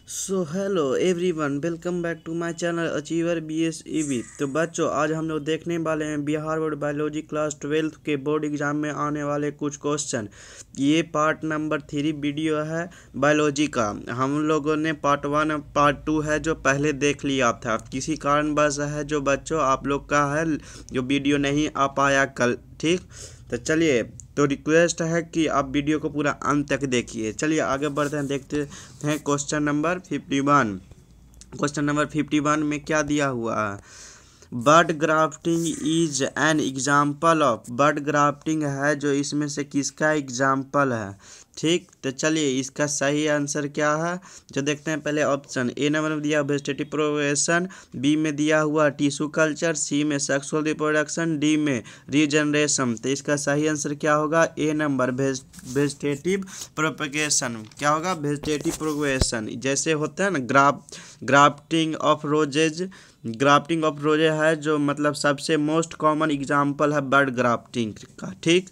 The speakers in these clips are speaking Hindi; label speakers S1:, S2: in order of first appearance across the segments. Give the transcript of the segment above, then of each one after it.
S1: So hello everyone, welcome back to my channel achiever BSEB। तो बच्चों, आज हम लोग देखने वाले हैं बिहार बोर्ड बायोलॉजी क्लास 12 के बोर्ड एग्जाम में आने वाले कुछ क्वेश्चन। ये पार्ट नंबर 3 वीडियो है बायोलॉजी का। हम लोगों ने पार्ट 1 पार्ट 2 है जो पहले देख लिया था। किसी कारणवश है जो बच्चों आप लोग का है जो वीडियो नहीं आ पाया कल, ठीक। तो चलिए, तो रिक्वेस्ट है कि आप वीडियो को पूरा अंत तक देखिए। चलिए आगे बढ़ते हैं, देखते हैं क्वेश्चन नंबर 51। क्वेश्चन नंबर 51 में क्या दिया हुआ है? Bud grafting is an example of. Bud grafting है जो इसमें से किसका एग्जाम्पल है, ठीक। तो चलिए इसका सही आंसर क्या है जो देखते हैं। पहले ऑप्शन ए नंबर में दिया वेजिटेटिव प्रोग्रेशन, बी में दिया हुआ टिश्यू कल्चर, सी में सेक्सुअल रिप्रोडक्शन, डी में रीजनरेशन। तो इसका सही आंसर क्या होगा? ए नंबर वेजिटेटिव प्रोपगेशन। क्या होगा? Vegetative progression. जैसे होता है ना grafting of roses. Grafting of रोजे है जो मतलब सबसे मोस्ट कॉमन एग्जाम्पल है बर्ड ग्राफ्टिंग का, ठीक।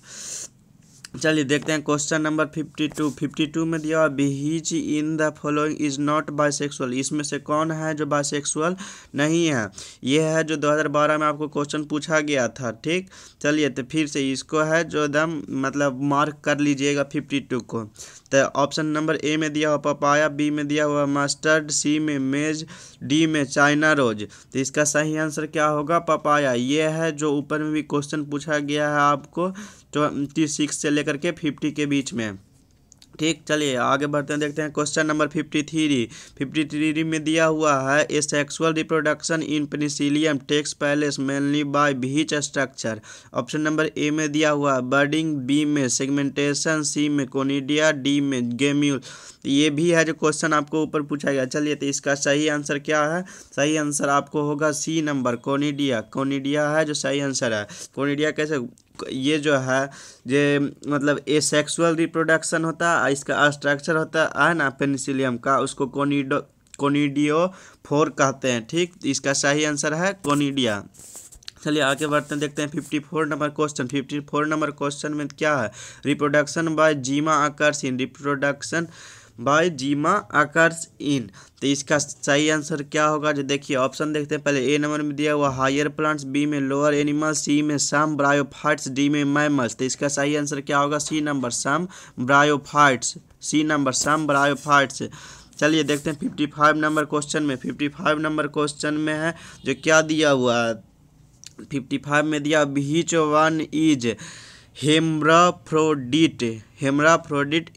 S1: चलिए देखते हैं क्वेश्चन नंबर 52 में दिया which in the following is not bisexual. इसमें से कौन है जो बाइसेक्सुअल नहीं है? ये है जो 2012 में आपको क्वेश्चन पूछा गया था, ठीक। चलिए तो फिर से इसको है जो एकदम मतलब मार्क कर लीजिएगा 52 को। तो ऑप्शन नंबर ए में दिया हुआ पपाया, बी में दिया हुआ मस्टर्ड, सी में मेज, डी में चाइना रोज। तो इसका सही आंसर क्या होगा? पपाया। ये है जो ऊपर में भी क्वेश्चन पूछा गया है आपको 26 से लेकर के 50 के बीच में, ठीक। चलिए आगे बढ़ते हैं, देखते हैं क्वेश्चन नंबर 53 में दिया हुआ है asexual reproduction in penicillium takes place mainly by which structure. Option number A में दिया हुआ बर्डिंग, बी में सेगमेंटेशन, सी में कोनिडिया, डी में गेम्यूल। ये भी है जो क्वेश्चन आपको ऊपर पूछा गया। चलिए तो इसका सही आंसर क्या है? सही आंसर आपको होगा सी नंबर कोनिडिया। कोनिडिया है जो सही आंसर है। कोनिडिया कैसे? ये जो है ये मतलब ए सेक्सुअल रिप्रोडक्शन होता है, इसका स्ट्रक्चर होता है ना पेनिसिलियम का, उसको कोनिडियो 4 कहते हैं, ठीक। इसका सही आंसर है कोनिडिया। चलिए आगे बढ़ते हैं, देखते हैं 54 नंबर क्वेश्चन। 54 नंबर क्वेश्चन में क्या है? Reproduction by gemma occurs in. Reproduction by gemma occurs in. तो इसका सही आंसर क्या होगा? जो देखिए ऑप्शन देखते हैं। पहले ए नंबर में दिया हुआ हायर प्लांट्स, बी में लोअर एनिमल्स, सी में सम ब्रायोफाइट्स, डी में मैमल्स। तो इसका सही आंसर क्या होगा? सी नंबर सम ब्रायोफाइट्स। सी नंबर सम ब्रायोफाइट्स। चलिए देखते हैं 55 नंबर क्वेश्चन में। 55 नंबर क्वेश्चन में है जो क्या दिया हुआ है? 55 में दिया व्हिच वन इज हेम्राफ्रोडिट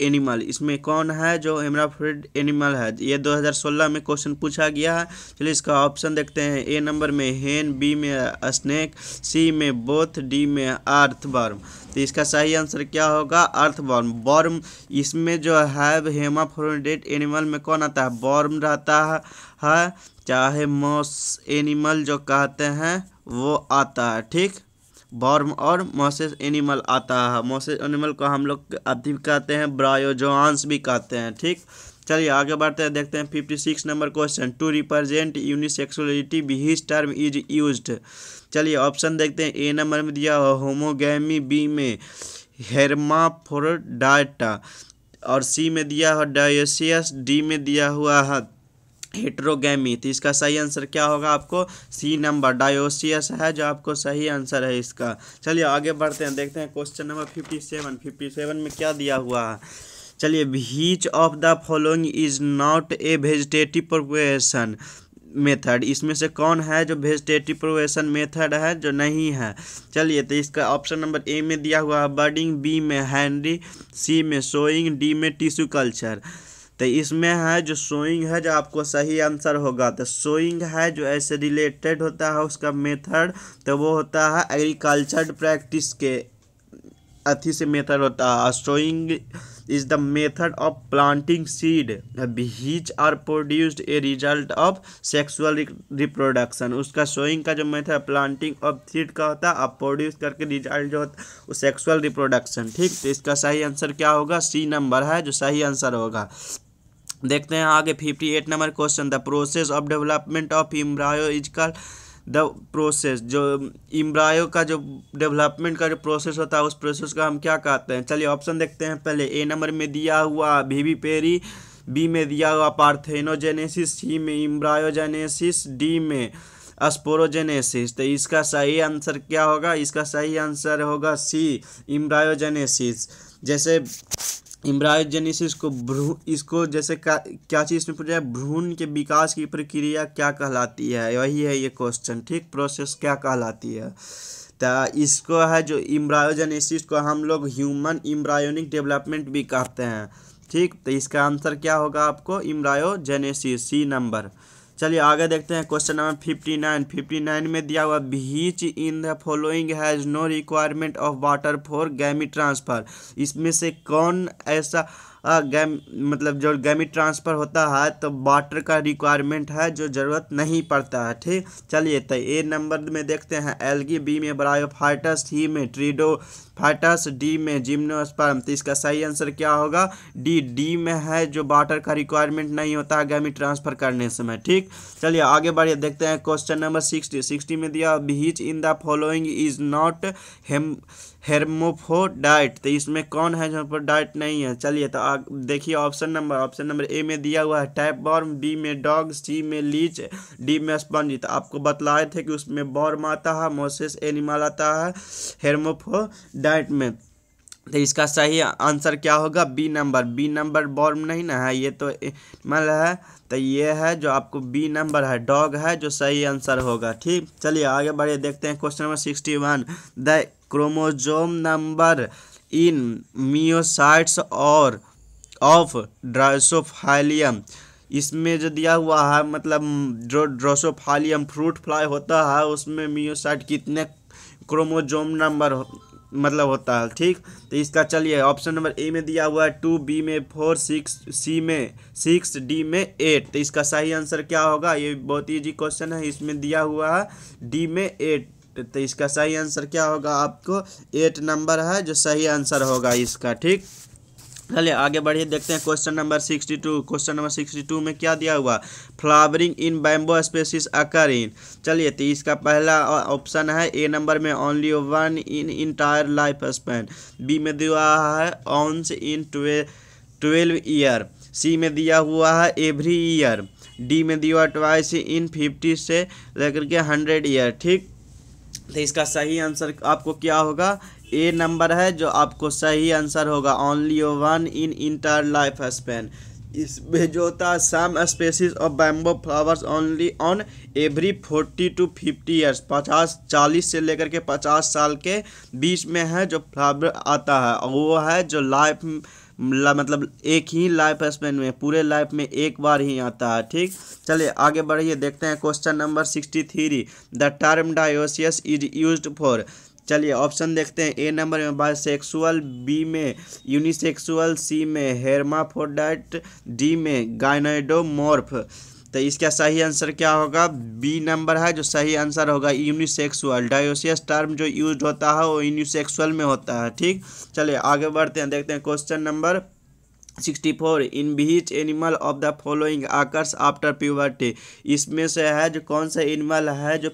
S1: एनिमल। इसमें कौन है जो हेम्राफ्रोडिट एनिमल है? ये 2016 में क्वेश्चन पूछा गया है। चलिए इसका ऑप्शन देखते हैं। ए नंबर में हेन, बी में स्नेक, सी में बोथ, डी में अर्थवर्म। तो इसका सही आंसर क्या होगा? अर्थवर्म। वर्म इसमें जो है हेम्राफ्रोडिट एनिमल में कौन आता है? वर्म रहता है, चाहे मॉस एनिमल जो कहते हैं वो आता है, ठीक। वर्म और मोसेस एनिमल आता है। मोसेस एनिमल को हम लोग अति कहते हैं, ब्रायोजोआंस भी कहते हैं, ठीक। चलिए आगे बढ़ते हैं, देखते हैं 56 number question. To represent unisexuality which term is used. चलिए ऑप्शन देखते हैं। ए नंबर में दिया हुआ होमोगैमी, बी में हेर्माफ्रोडाइटा और सी में दिया हुआ डायोसियस, डी में दिया हुआ है हेट्रोगैमी। तो इसका सही आंसर क्या होगा? आपको सी नंबर डायोसियस है जो आपको सही आंसर है इसका। चलिए आगे बढ़ते हैं, देखते हैं क्वेश्चन नंबर 57 में क्या दिया हुआ है। चलिए which of the following is not a vegetative propagation method. इसमें से कौन है जो वेजिटेटिव प्रोपगेशन मेथड है जो नहीं है? चलिए तो इसका ऑप्शन नंबर ए में दिया हुआ है बर्डिंग, बी में हैंडी, सी में सोइंग, डी में टिश्यू कल्चर। तो इसमें है जो सोइंग है जो आपको सही आंसर होगा। तो सोइंग है जो ऐसे रिलेटेड होता है उसका मेथड, तो वो होता है एग्रीकल्चर प्रैक्टिस के अथी से मेथड होता है। Sowing is the method of planting seed which are produced a result of sexual reproduction. उसका सोइंग का जो मेथड प्लांटिंग ऑफ सीड का होता है, आप प्रोड्यूस करके रिजल्ट जो होता है वो सेक्सुअल रिप्रोडक्शन, ठीक। तो इसका सही आंसर क्या होगा? सी नंबर है जो सही आंसर होगा। देखते हैं आगे 58 number question. The process of development of embryo is called. The process जो एम्ब्रायो का जो डेवलपमेंट का जो प्रोसेस होता है उस प्रोसेस का हम क्या कहते हैं? चलिए ऑप्शन देखते हैं। पहले ए नंबर में दिया हुआ विविपेरी, बी में दिया हुआ पार्थेनोजेनेसिस, सी में एम्ब्रायोजेनेसिस, डी में स्पोरोजेनेसिस। तो इसका सही आंसर क्या होगा? इसका सही आंसर होगा सी, एम्ब्रायोजेनेसिस। जैसे एम्ब्रायोजेनेसिस को इसको जैसे क्या चीज़ में पूछा है, भ्रूण के विकास की प्रक्रिया क्या कहलाती है, वही है ये क्वेश्चन, ठीक। प्रोसेस क्या कहलाती है? तो इसको है जो एम्ब्रायोजेनेसिस को हम लोग ह्यूमन एम्ब्रायोनिक डेवलपमेंट भी कहते हैं, ठीक। तो इसका आंसर क्या होगा आपको? एम्ब्रायोजेनेसिस, सी नंबर। चलिए आगे देखते हैं क्वेश्चन नंबर 59 में दिया हुआ which in the following has no requirement of water for gamete transfer. इसमें से कौन ऐसा मतलब जो गैमीट ट्रांसफ़र होता है तो वाटर का रिक्वायरमेंट है जो ज़रूरत नहीं पड़ता है, ठीक। चलिए तो ए नंबर में देखते हैं एल्गी, बी में ब्रायोफाइटस, सी में ट्रिडोफाइटस, डी में जिम्नोस्पर्म। तो इसका सही आंसर क्या होगा? डी में है जो वाटर का रिक्वायरमेंट नहीं होता है गैमीट ट्रांसफ़र करने समय, ठीक। चलिए आगे बढ़िए, देखते हैं क्वेश्चन नंबर 60 में दिया which in the following is not hermaphrodite. तो इसमें कौन है जहाँ पर डाइट नहीं है? चलिए तो देखिए ऑप्शन नंबर ए में दिया हुआ है टैपवर्म, बी में डॉग, सी में लीच, डी में स्पंज। तो आपको बतलाए थे कि उसमें वर्म आता है, मोसेस एनिमल आता है हेर्मोफ्रोडाइट में। तो इसका सही आंसर क्या होगा? बी नंबर वर्म नहीं ना है, ये तो एनिमल है। तो ये है जो आपको बी नंबर है, डॉग है, जो सही आंसर होगा, ठीक। चलिए आगे बढ़िए, देखते हैं question number 61 the chromosome number in myocytes और ऑफ ड्रोसोफिलियम। इसमें जो दिया हुआ है मतलब जो ड्रोसोफिलियम फ्रूट फ्लाई होता है उसमें मियोसाइट कितने क्रोमोसोम नंबर मतलब होता है, ठीक। तो इसका चलिए ऑप्शन नंबर ए में दिया हुआ है 2, बी में 4, 6, सी में 6, डी में 8। तो इसका सही आंसर क्या होगा? ये बहुत इजी क्वेश्चन है, इसमें दिया हुआ है डी में 8। तो इसका सही आंसर क्या होगा? आपको 8 नंबर है जो सही आंसर होगा इसका, ठीक। चलिए आगे बढ़िए, देखते हैं क्वेश्चन नंबर 62। क्वेश्चन नंबर 62 में क्या दिया हुआ? Flowering in bamboo species occur in. चलिए तो इसका पहला ऑप्शन है ए नंबर में only one in entire life span, B में दिया है ऑन्स इन 12 ईयर, सी में दिया हुआ है एवरी ईयर, डी में दिया हुआ ट्वाइस इन 50 से लेकर के 100 ईयर, ठीक। तो इसका सही आंसर आपको क्या होगा? ए नंबर है जो आपको सही आंसर होगा, only one in entire life span. इसमें जो होता है some species of bamboo flowers only on every 40 to 50 years, 40 से लेकर के 50 साल के बीच में है जो फ्लावर आता है, वो है जो लाइफ मतलब एक ही लाइफ स्पैन में, पूरे लाइफ में एक बार ही आता है, ठीक। चलिए आगे बढ़िए, देखते हैं question number 63 the term dioecious is used for. चलिए ऑप्शन देखते हैं ए नंबर में बायसेक्सुअल, बी में यूनिसेक्सुअल, सी में हेर्माफ्रोडाइट, डी में गायनोडोमॉर्फ। तो इसका सही आंसर क्या होगा? बी नंबर है जो सही आंसर होगा, यूनिसेक्सुअल। डायोसियस टर्म जो यूज होता है वो यूनिसेक्सुअल में होता है, ठीक। चलिए आगे बढ़ते हैं, देखते हैं question number 64 in which animal of the following occurs after puberty. इसमें से है जो कौन सा एनिमल है जो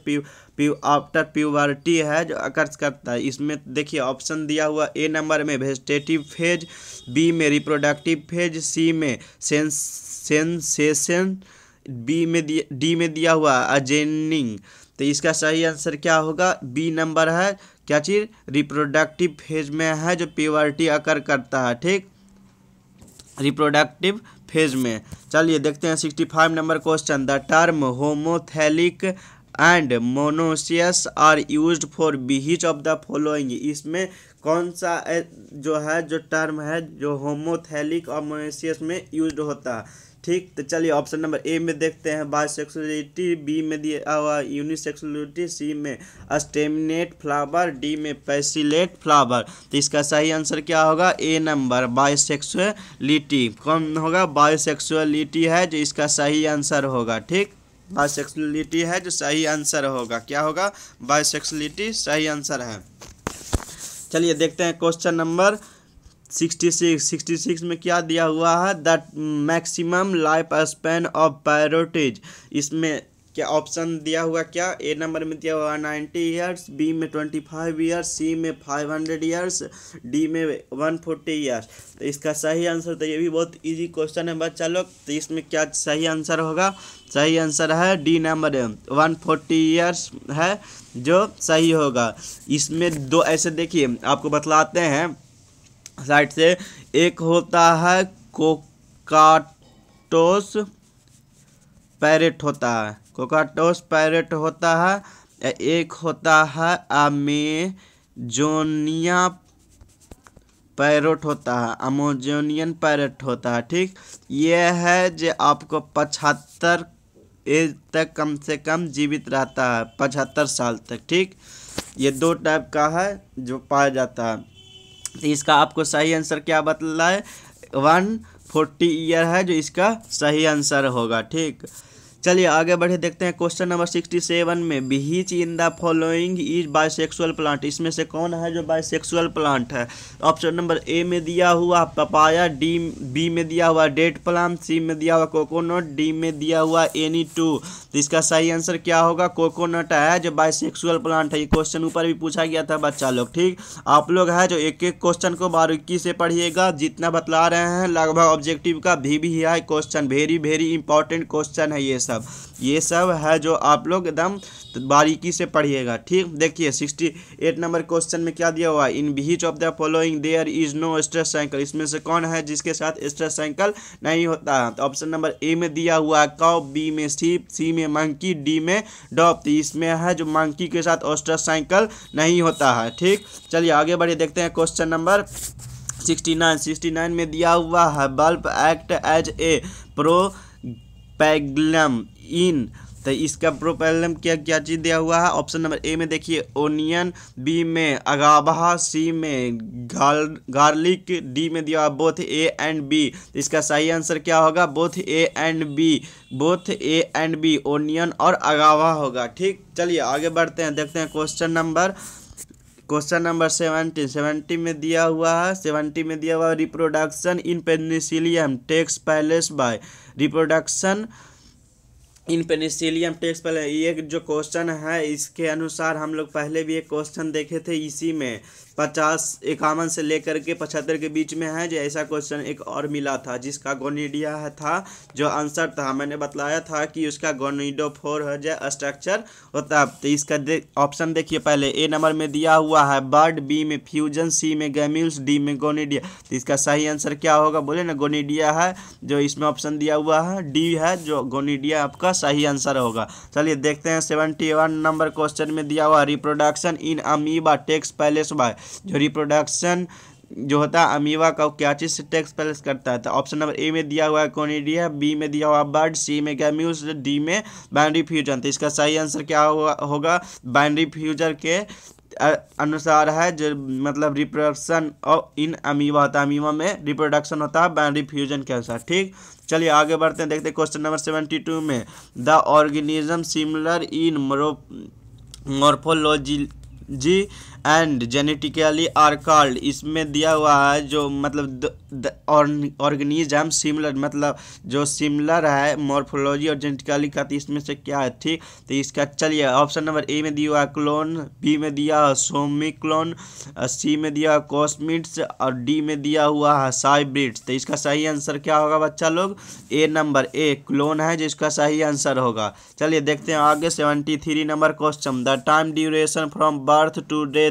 S1: आफ्टर प्यूबर्टी है जो अकर्स करता है। इसमें देखिए ऑप्शन दिया हुआ ए नंबर में वेजिटेटिव फेज, बी में रिप्रोडक्टिव फेज, सी में सेंसेशन, डी में दिया हुआ अजेनिंग। तो इसका सही आंसर क्या होगा? बी नंबर है, क्या चीज़? रिप्रोडक्टिव फेज में है जो प्यूबर्टी अकर करता है, ठीक, रिप्रोडक्टिव फेज में। चलिए देखते हैं 65 number question the term homothallic and monoecious are used for which of the following. इसमें कौन सा जो है जो टर्म है जो होमोथैलिक और मोनोसियस में यूज्ड होता है, ठीक। तो चलिए ऑप्शन नंबर ए में देखते हैं बायसेक्सुअलिटी, बी में दिया हुआ यूनिसेक्सुअलिटी, सी में स्टेमिनेट फ्लावर, डी में पैसिलेट फ्लावर। तो इसका सही आंसर क्या होगा? ए नंबर बायसेक्सुअलिटी। कौन होगा? बायसेक्सुअलिटी है जो इसका सही आंसर होगा, ठीक। बायसेक्सुअलिटी है जो सही आंसर होगा, क्या होगा? बायसेक्सुअलिटी सही आंसर है। चलिए देखते हैं क्वेश्चन नंबर 66 में क्या दिया हुआ है? The maximum life span of parrots. इसमें क्या ऑप्शन दिया हुआ, क्या ए नंबर में दिया हुआ 90 ईयर्स, बी में 25 ईयर्स, सी में 500 ईयर्स, डी में 140 ईयर्स। तो इसका सही आंसर, तो ये भी बहुत इजी क्वेश्चन है बच्चा लोग। तो इसमें क्या सही आंसर होगा, सही आंसर है डी नंबर 140 ईयर्स है जो सही होगा। इसमें दो ऐसे देखिए आपको बतलाते हैं साइड से, एक होता है कोकाटोस पैरेट होता है, कोकाटोस पैरेट होता है, एक होता है अमेजोनिया पैरोट होता है, अमेजोनियन पैरेट होता है। ठीक, ये है जो आपको 75 एज तक कम से कम जीवित रहता है, 75 साल तक। ठीक, ये दो टाइप का है जो पाया जाता है। तो इसका आपको सही आंसर क्या बतला है, 140 ईयर है जो इसका सही आंसर होगा। ठीक, चलिए आगे बढ़े, देखते हैं क्वेश्चन नंबर 67 में, which in the following is bisexual plant. इसमें से कौन है जो बाइसेक्सुअल प्लांट है। ऑप्शन नंबर ए में दिया हुआ पपाया, बी में दिया हुआ डेट प्लाम, सी में दिया हुआ कोकोनट, डी में दिया हुआ एनी टू। तो इसका सही आंसर क्या होगा, कोकोनट है जो बाइसेक्सुअल प्लांट है। ये क्वेश्चन ऊपर भी पूछा गया था बच्चा लोग। ठीक, आप लोग है जो एक एक क्वेश्चन को बारीकी से पढ़िएगा, जितना बतला रहे हैं लगभग ऑब्जेक्टिव का भी है क्वेश्चन, वेरी इंपॉर्टेंट क्वेश्चन है ये सब है जो आप लोग एकदम बारीकी से पढ़िएगा। ठीक, देखिए 68 नंबर क्वेश्चन में क्या दिया हुआ है, in which of the following there is no stress cycle. इसमें से कौन है जिसके साथ स्ट्रेस साइकिल नहीं होता है। तो ऑप्शन नंबर ए में दिया हुआ है काउ, बी में शीप, सी में मंकी, डी में डॉग। तो इसमें है जो मंकी के साथ स्ट्रेस साइकिल नहीं होता है। ठीक, चलिए आगे बढ़िए, देखते हैं क्वेश्चन नंबर 69 में दिया हुआ है बल्ब एक्ट एज ए प्रोपैगलम इन। तो इसका प्रोपेलम क्या क्या चीज़ दिया हुआ है। ऑप्शन नंबर ए में देखिए ओनियन, बी में अगाबा, सी में गार्लिक, डी में दिया हुआ बोथ ए एंड बी। तो इसका सही आंसर क्या होगा, both A and B, onion और अगावा होगा। ठीक, चलिए आगे बढ़ते हैं, देखते हैं क्वेश्चन नंबर 70 में दिया हुआ है, 70 में दिया हुआ है reproduction in penicillium takes place by, reproduction in penicillium takes पहले। ये जो क्वेश्चन है इसके अनुसार हम लोग पहले भी एक क्वेश्चन देखे थे, इसी में 51 से लेकर के 75 के बीच में है जो ऐसा क्वेश्चन एक और मिला था जिसका गोनिडिया था जो आंसर था। मैंने बतलाया था कि उसका गोनिडोफोर है जो स्ट्रक्चर होता है। तो इसका ऑप्शन देखिए, पहले ए नंबर में दिया हुआ है बर्ड, बी में फ्यूजन, सी में गैम्यूल्स, डी में गोनिडिया। तो इसका सही आंसर क्या होगा, बोले ना गोनिडिया है जो इसमें ऑप्शन दिया हुआ है, डी है जो गोनिडिया आपका सही आंसर होगा। चलिए देखते हैं 71 नंबर क्वेश्चन में दिया हुआ reproduction in amoeba takes place by. जो रिप्रोडक्शन जो होता है अमीबा का क्या चीज से टेक्स पैलेस करता है। तो ऑप्शन नंबर ए में दिया हुआ है कोनिडिया, बी में दिया हुआ बर्ड, सी में गैम्यूल्स, डी में बाइनरी फ्यूजन। तो इसका सही आंसर क्या होगा बाइनरी फ्यूजन के अनुसार है जो मतलब रिप्रोडक्शन ऑफ इन अमीबा होता है, अमीबा में रिप्रोडक्शन होता है बाइनरी फ्यूजन के अनुसार। ठीक, चलिए आगे बढ़ते हैं, देखते हैं क्वेश्चन नंबर 72 में the organism similar in morphology and genetically are called. इसमें दिया हुआ है जो मतलब ऑर्गेनिज्म सिमिलर मतलब जो सिमिलर है मॉर्फोलॉजी और जेनेटिकली का, तो इसमें से क्या है। ठीक, तो इसका चलिए ऑप्शन नंबर ए में दिया हुआ क्लोन, बी में दिया हुआ सोमिक्लोन, सी में दिया हुआ कॉस्मिट्स और डी में दिया हुआ है साइब्रिड्स। तो इसका सही आंसर क्या होगा बच्चा लोग, ए नंबर ए क्लोन है जिसका सही आंसर होगा। चलिए देखते हैं आगे 73 number question, the time duration from birth to death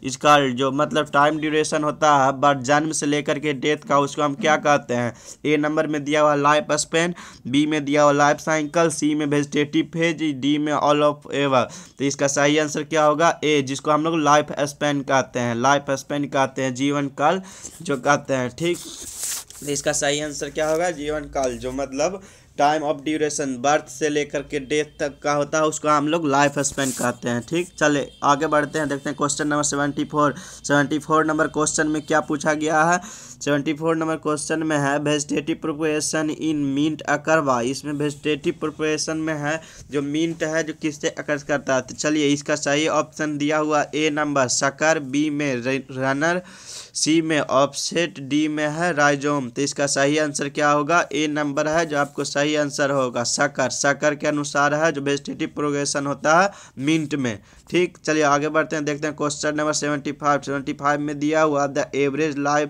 S1: is called. जो मतलब टाइम ड्यूरेशन होता है बर्थ जन्म से लेकर के डेथ का, उसको हम क्या कहते हैं। ए नंबर में दिया हुआ लाइफ स्पेन, बी में दिया हुआ लाइफ साइकिल, सी में वेजिटेटिव फेज, डी में ऑल ऑफ एवर। तो इसका सही आंसर क्या होगा, ए जिसको हम लोग लाइफ स्पेन कहते हैं, लाइफ स्पेन कहते हैं, जीवन काल जो कहते हैं। ठीक, तो इसका सही आंसर क्या होगा, जीवन काल जो मतलब टाइम ऑफ ड्यूरेशन बर्थ से लेकर के डेथ तक का होता है उसको हम लोग लाइफ स्पेन कहते हैं। ठीक, चले आगे बढ़ते हैं, देखते हैं क्वेश्चन नंबर 74 नंबर क्वेश्चन में क्या पूछा गया है। 74 नंबर क्वेश्चन में है वेजिटेटिव प्रिपरेशन इन मिंट अकरवा। इसमें वेजिटेटिव प्रिपरेशन में है जो मिंट है जो किससे अकर करता है। तो चलिए इसका सही ऑप्शन दिया हुआ ए नंबर शक्कर, बी में रनर, सी में ऑफसेट, डी में है राइजोम। तो इसका सही आंसर क्या होगा, ए नंबर है जो आपको सही सही आंसर होगा शक्कर। शक्कर के अनुसार है जो वेजिटेटिव प्रोग्रेशन होता है मिंट में। ठीक, चलिए आगे बढ़ते हैं, देखते हैं क्वेश्चन नंबर 75 में दिया हुआ the average life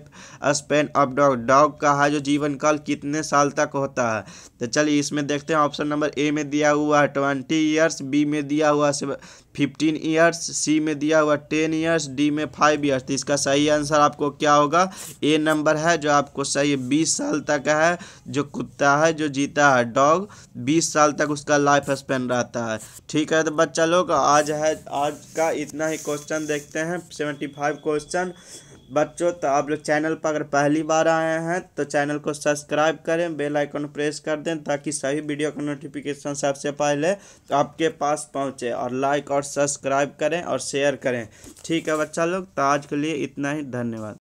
S1: span of dog, dog का है जो जीवन काल कितने साल तक होता है। तो चलिए इसमें देखते हैं, ऑप्शन नंबर ए में दिया हुआ है 20 ईयर्स, बी में दिया हुआ 15 ईयर्स, सी में दिया हुआ 10 ईयर्स, डी में 5 ईयर्स। तो इसका सही आंसर आपको क्या होगा, ए नंबर है जो आपको सही 20 साल तक है। जो कुत्ता है जो जीता है डॉग 20 साल तक उसका लाइफ स्पेन रहता है। ठीक है, तो बच्चा लोग आज का इतना ही क्वेश्चन देखते हैं 75 क्वेश्चन बच्चों। तो आप लोग चैनल पर अगर पहली बार आए हैं तो चैनल को सब्सक्राइब करें, बेल आइकन प्रेस कर दें ताकि सभी वीडियो का नोटिफिकेशन सबसे पहले आपके पास पहुंचे। और लाइक और सब्सक्राइब करें और शेयर करें। ठीक है बच्चा लोग, तो आज के लिए इतना ही, धन्यवाद।